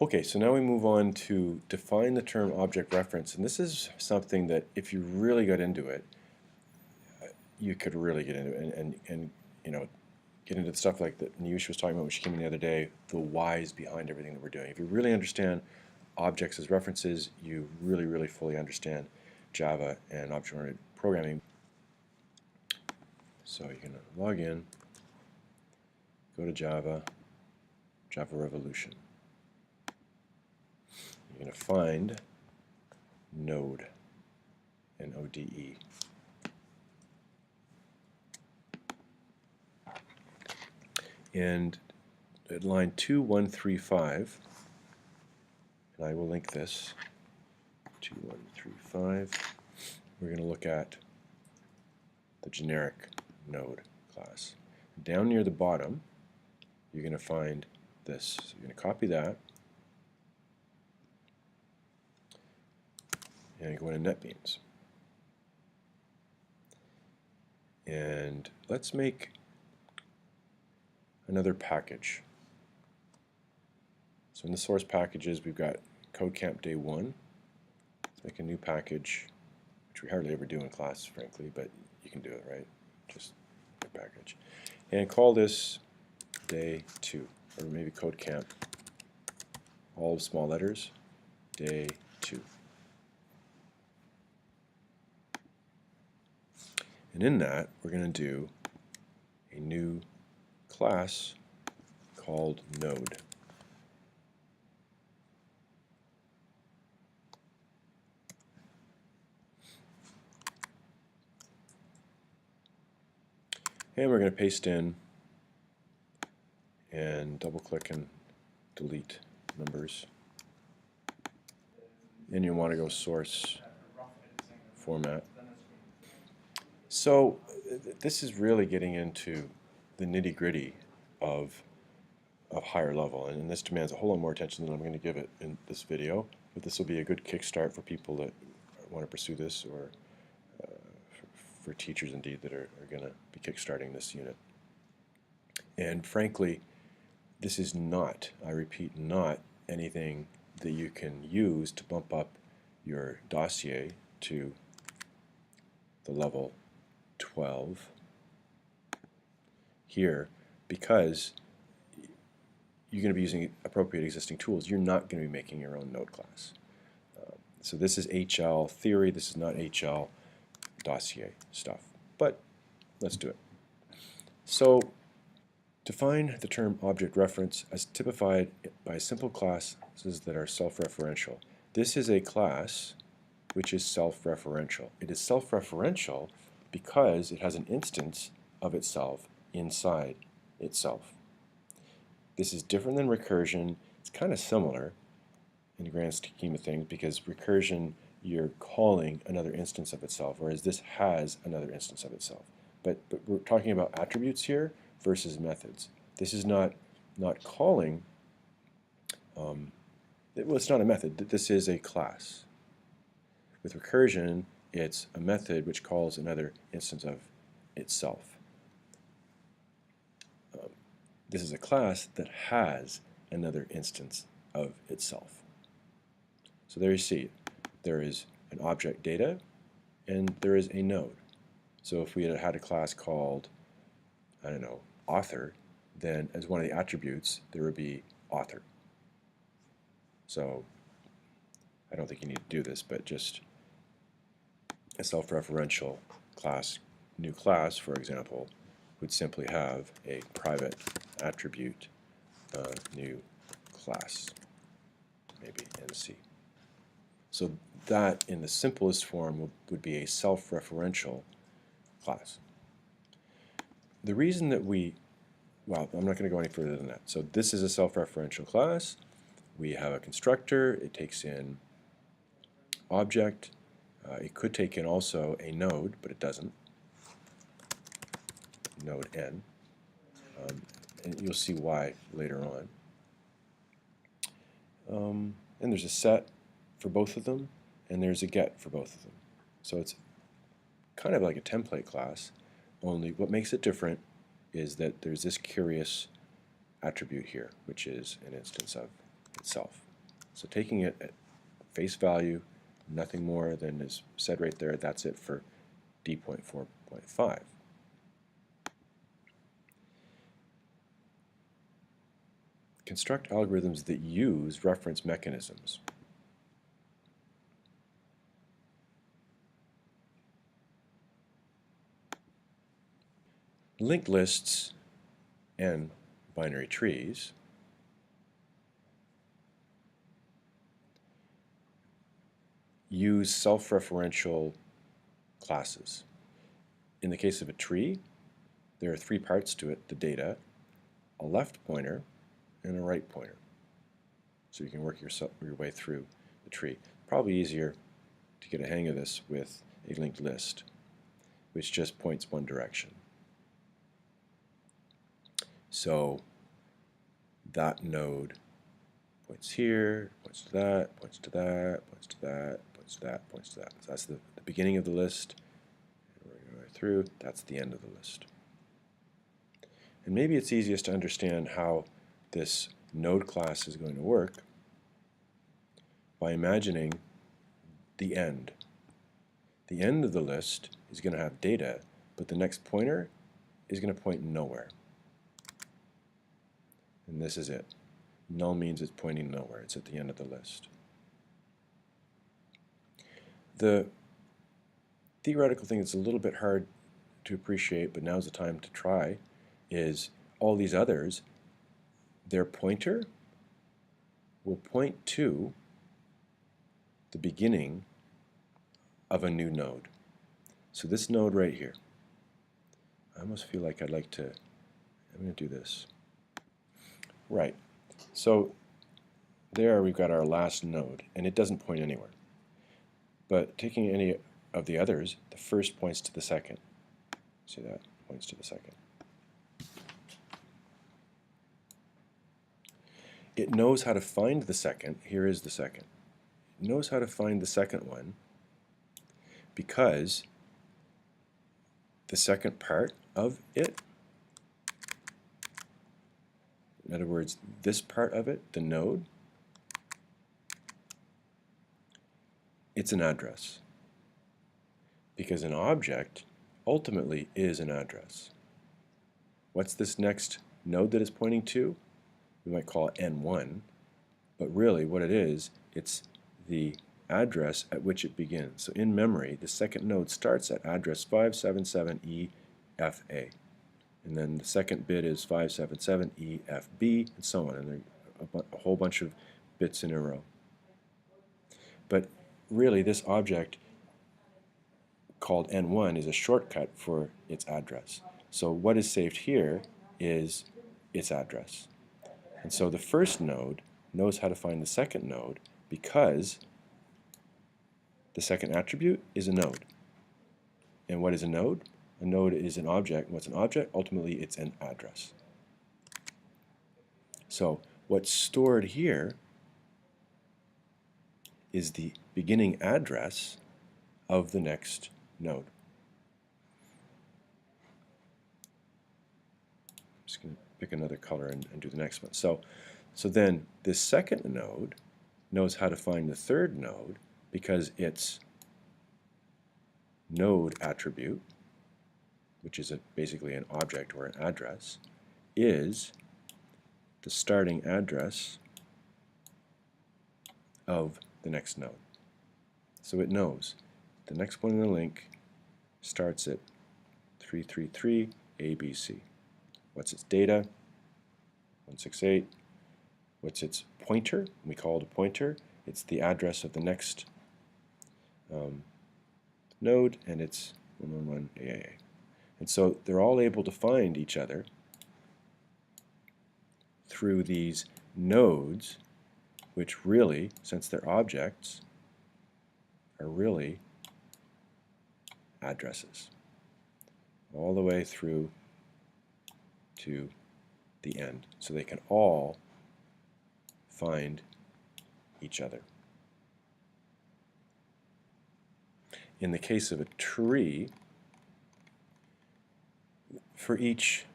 Okay, so now we move on to define the term object reference, and this is something that if you really got into it, you could really get into it and you know, get into the stuff like that Niyush was talking about when she came in the other day, the whys behind everything that we're doing. If you really understand objects as references, you really fully understand Java and object-oriented programming. So you're going to log in, go to Java, Java Revolution. You're going to find Node, N-O-D-E. And at line 2135, and I will link this, 2135, we're going to look at the generic node class. Down near the bottom, you're going to find this. So you're going to copy that, and go into NetBeans. And let's make another package. So in the source packages, we've got CodeCamp Day 1. Let's make a new package, which we hardly ever do in class, frankly, but you can do it, right? Just a package. And call this Day 2, or maybe CodeCamp, all small letters, Day 2. And in that, we're going to do a new class called Node. And we're going to paste in and double click and delete numbers. And you want to go source format. So this is really getting into the nitty-gritty of higher level, and this demands a whole lot more attention than I'm going to give it in this video, but this will be a good kickstart for people that want to pursue this, or for teachers indeed that are going to be kickstarting this unit. And frankly, this is not, I repeat, not anything that you can use to bump up your dossier to the level 12 here, because you're going to be using appropriate existing tools. You're not going to be making your own node class. So this is HL theory, this is not HL dossier stuff, but let's do it. So define the term object reference as typified by simple classes that are self-referential. This is a class which is self-referential. It is self-referential because it has an instance of itself inside itself. This is different than recursion. It's kind of similar in the grand scheme of things, because recursion, you're calling another instance of itself, whereas this has another instance of itself. But we're talking about attributes here versus methods. This is not calling, well, it's not a method. This is a class. With recursion, it's a method which calls another instance of itself. This is a class that has another instance of itself. So there you see, there is an object data, and there is a node. So if we had a class called, I don't know, author, then as one of the attributes, there would be author. So I don't think you need to do this, but just a self-referential class, new class, for example, would simply have a private attribute new class, maybe NC. So that, in the simplest form, would be a self-referential class. The reason that well, I'm not going to go any further than that. So this is a self-referential class. We have a constructor. It takes in object. It could take in also a node, but it doesn't. Node n. And you'll see why later on. And there's a set for both of them, and there's a get for both of them. So it's kind of like a template class, only what makes it different is that there's this curious attribute here, which is an instance of itself. So taking it at face value, nothing more than is said right there, that's it for D.4.5. Construct algorithms that use reference mechanisms. Linked lists and binary trees use self-referential classes. In the case of a tree, there are three parts to it: the data, a left pointer, and a right pointer. So you can work your way through the tree. Probably easier to get a hang of this with a linked list, which just points one direction. So that node points here, points to that, points to that, points to that, points to that, points to that. So that's the beginning of the list. And we're going through. That's the end of the list. And maybe it's easiest to understand how this node class is going to work by imagining the end. The end of the list is going to have data, but the next pointer is going to point nowhere. And this is it. Null means it's pointing nowhere. It's at the end of the list. The theoretical thing that's a little bit hard to appreciate, but now's the time to try, is all these others, their pointer will point to the beginning of a new node. So this node right here, I almost feel like I'm going to do this. Right. So there we've got our last node, and it doesn't point anywhere. But taking any of the others, the first points to the second. See that? Points to the second. It knows how to find the second. Here is the second. It knows how to find the second one because the second part of it, in other words, this part of it, the node, it's an address. Because an object ultimately is an address. What's this next node that it's pointing to? We might call it N1, but really what it is, it's the address at which it begins. So in memory, the second node starts at address 577EFA. And then the second bit is 577EFB, and so on. And there are a whole bunch of bits in a row. But really, this object called N1 is a shortcut for its address. So what is saved here is its address. And so the first node knows how to find the second node because the second attribute is a node. And what is a node? A node is an object. What's an object? Ultimately, it's an address. So what's stored here is the beginning address of the next node. I'm just going to pick another color and do the next one. So then this second node knows how to find the third node because its node attribute, which is basically an object or an address, is the starting address of the next node. So it knows the next one in the link starts at 333 ABC. What's its data? 168. What's its pointer? We call it a pointer. It's the address of the next node, and it's 111 AAA. And so they're all able to find each other through these nodes, which really, since they're objects, are really addresses, all the way through to the end. So they can all find each other. In the case of a tree, for each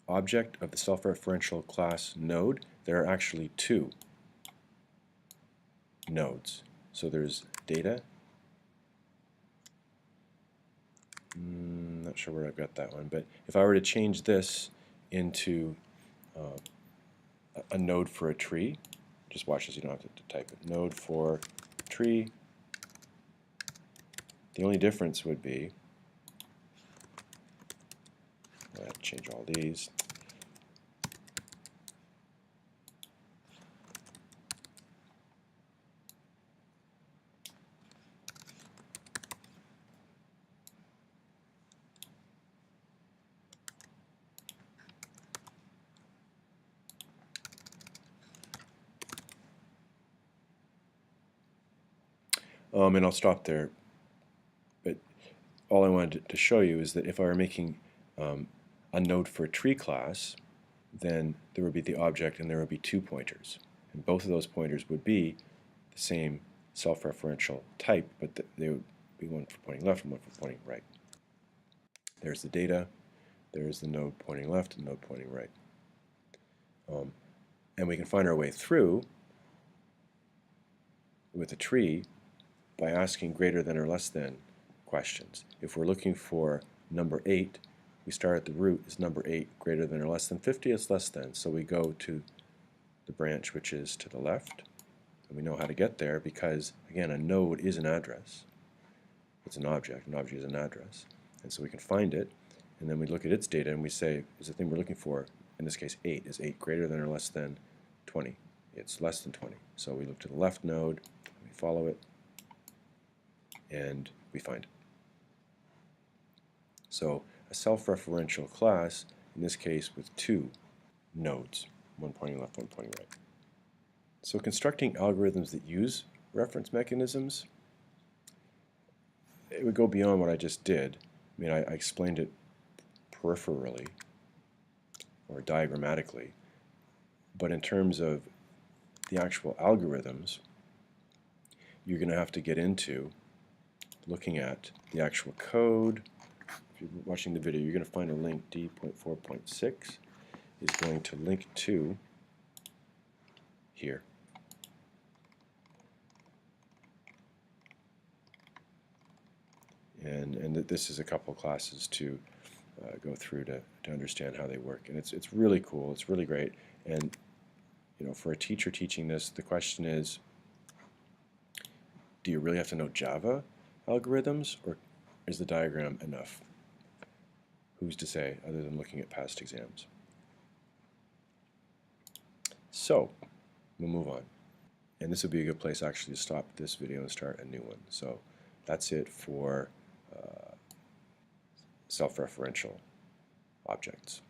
object of the self-referential class node, there are actually two nodes. So there's data. Not sure where I've got that one, but if I were to change this into a node for a tree, just watch this, you don't have to type it. Node for tree. The only difference would be, I have to change all these. And I'll stop there. But all I wanted to show you is that if I were making a node for a tree class, then there would be the object and there would be two pointers. And both of those pointers would be the same self-referential type, but they would be one for pointing left and one for pointing right. There's the data, there's the node pointing left and the node pointing right. And we can find our way through with a tree by asking greater than or less than questions. If we're looking for number 8, we start at the root. Is number 8 greater than or less than 50? It's less than. So we go to the branch which is to the left. And we know how to get there because, again, a node is an address. It's an object. An object is an address. And so we can find it, and then we look at its data and we say, is the thing we're looking for, in this case 8, is 8 greater than or less than 20? It's less than 20. So we look to the left node, we follow it, and we find it. So a self-referential class, in this case with two nodes, one pointing left, one pointing right. So constructing algorithms that use reference mechanisms, it would go beyond what I just did. I mean, I explained it peripherally or diagrammatically, but in terms of the actual algorithms, you're going to have to get into looking at the actual code. If you're watching the video, you're going to find a link. D.4.6 is going to link to here. And this is a couple classes to go through to understand how they work. And it's really cool. It's really great. And you know, for a teacher teaching this, the question is, do you really have to know Java algorithms, or is the diagram enough? Who's to say, other than looking at past exams? So, we'll move on. And this would be a good place actually to stop this video and start a new one. So that's it for self-referential objects.